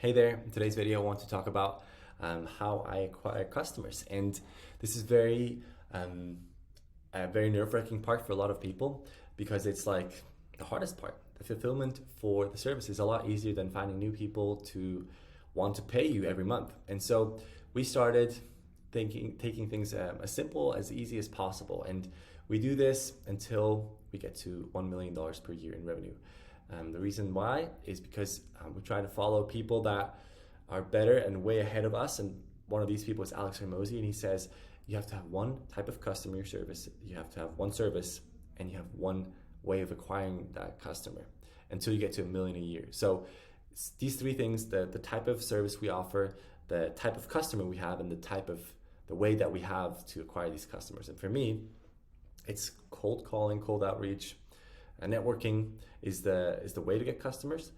Hey there, in today's video I want to talk about how I acquire customers, and this is a very nerve-wracking part for a lot of people because it's like the hardest part. The fulfillment for the service is a lot easier than finding new people to want to pay you every month. And so we started taking things as simple, as easy as possible, and we do this until we get to $1 million per year in revenue. The reason why is because we try to follow people that are better and way ahead of us. And one of these people is Alex Hormozi, and he says you have to have one type of customer service, you have to have one service, and you have one way of acquiring that customer until you get to $1 million a year. So these three things, the type of service we offer, the type of customer we have, and the way that we have to acquire these customers. And for me, it's cold calling, cold outreach, networking is the way to get customers.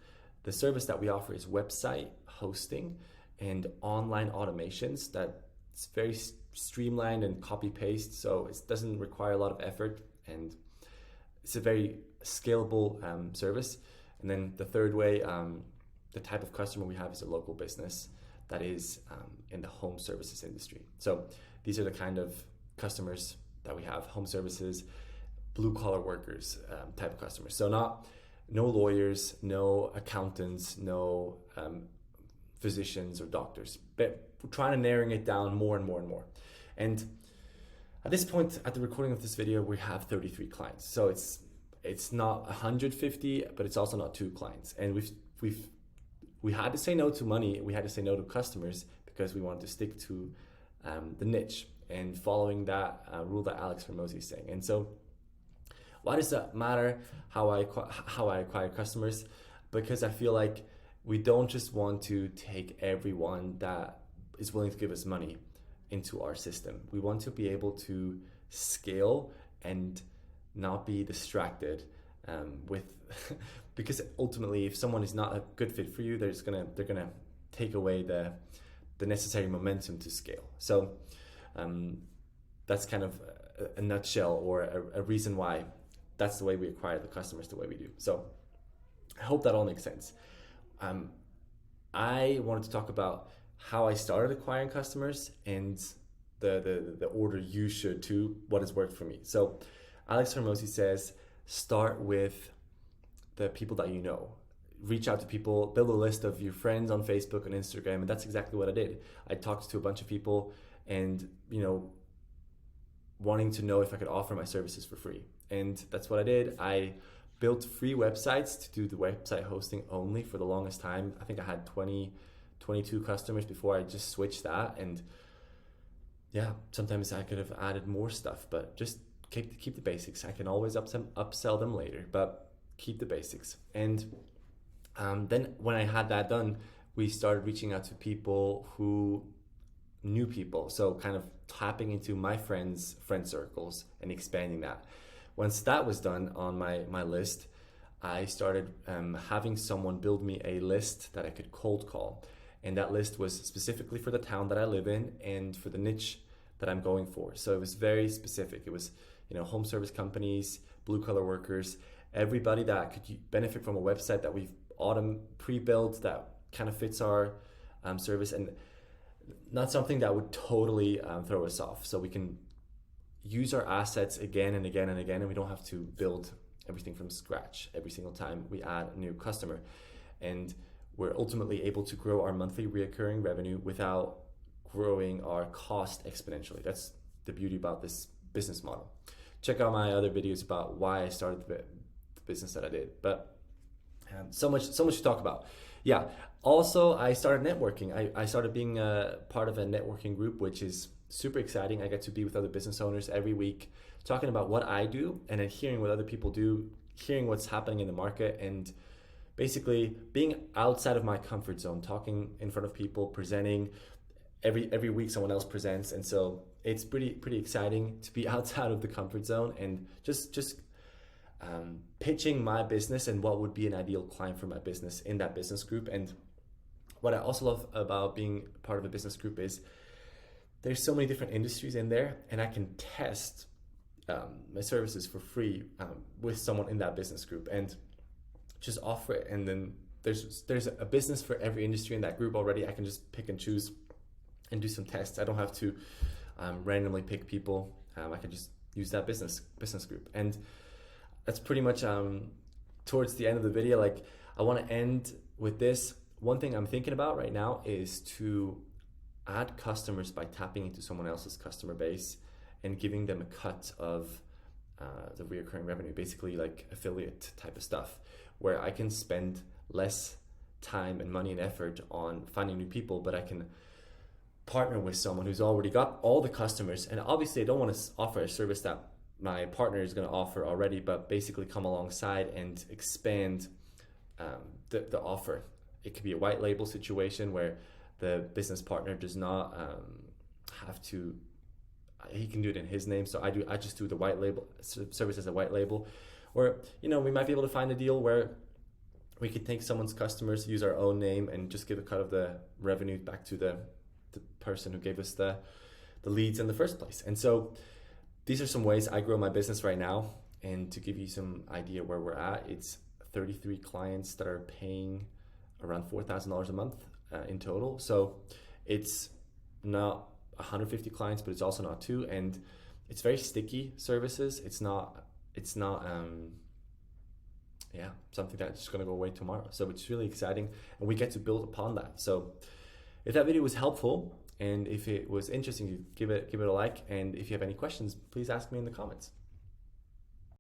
The service that we offer is website hosting and online automations that's very streamlined and copy paste, so it doesn't require a lot of effort, and it's a very scalable service. And then the third way, the type of customer we have is a local business that is in the home services industry. So these are the kind of customers that we have: home services, blue collar workers type of customers. So no lawyers, no accountants, no physicians or doctors, but we're trying to narrowing it down more and more and more. And at this point, at the recording of this video, we have 33 clients. So it's not 150, but it's also not 2 clients. And we had to say no to money. We had to say no to customers because we wanted to stick to the niche and following that rule that Alex Hormozi is saying. And so why does that matter, how I acquire customers? Because I feel like we don't just want to take everyone that is willing to give us money into our system. We want to be able to scale and not be distracted because ultimately, if someone is not a good fit for you, they're gonna take away the necessary momentum to scale. So that's kind of a nutshell, or a reason why that's the way we acquire the customers the way we do. So I hope that all makes sense. I wanted to talk about how I started acquiring customers and the order you should too, what has worked for me. So Alex Hormozi says, start with the people that you know. Reach out to people, build a list of your friends on Facebook and Instagram, and that's exactly what I did. I talked to a bunch of people and, wanting to know if I could offer my services for free. And that's what I did. I built free websites to do the website hosting only for the longest time. I think I had 22 customers before I just switched that. And yeah, sometimes I could have added more stuff, but just keep the basics. I can always upsell them later, but keep the basics. And then when I had that done, we started reaching out to people who knew people. So kind of tapping into my friend circles and expanding that. Once that was done on my list, I started having someone build me a list that I could cold call. And that list was specifically for the town that I live in and for the niche that I'm going for. So it was very specific. It was, home service companies, blue collar workers, everybody that could benefit from a website that we've pre-built that kind of fits our service, and not something that would totally throw us off. So we can use our assets again and again and again, and we don't have to build everything from scratch every single time we add a new customer. And we're ultimately able to grow our monthly recurring revenue without growing our cost exponentially. That's the beauty about this business model. Check out my other videos about why I started the business that I did. But so much to talk about. Yeah. Also, I started networking. I started being a part of a networking group, which is super exciting. I get to be with other business owners every week, talking about what I do and then hearing what other people do, hearing what's happening in the market, and basically being outside of my comfort zone, talking in front of people, presenting. Every week someone else presents, and so it's pretty exciting to be outside of the comfort zone and just pitching my business and what would be an ideal client for my business in that business group. And what I also love about being part of a business group is there's so many different industries in there, and I can test my services for free with someone in that business group and just offer it. And then there's a business for every industry in that group already. I can just pick and choose and do some tests. I don't have to randomly pick people. I can just use that business group. And that's pretty much towards the end of the video. Like, I want to end with this. One thing I'm thinking about right now is to add customers by tapping into someone else's customer base and giving them a cut of the recurring revenue, basically like affiliate type of stuff, where I can spend less time and money and effort on finding new people, but I can partner with someone who's already got all the customers. And obviously I don't want to offer a service that my partner is going to offer already, but basically come alongside and expand the offer. It could be a white label situation where the business partner does not have to, he can do it in his name. So I just do the white label service as a white label. Or, you know, we might be able to find a deal where we could take someone's customers, use our own name, and just give a cut of the revenue back to the person who gave us the leads in the first place. And so these are some ways I grow my business right now. And to give you some idea where we're at, it's 33 clients that are paying around $4,000 a month in total. So it's not 150 clients, but it's also not 2. And it's very sticky services. It's not something that's just going to go away tomorrow. So it's really exciting, and we get to build upon that. So if that video was helpful and if it was interesting, give it a like. And if you have any questions, please ask me in the comments.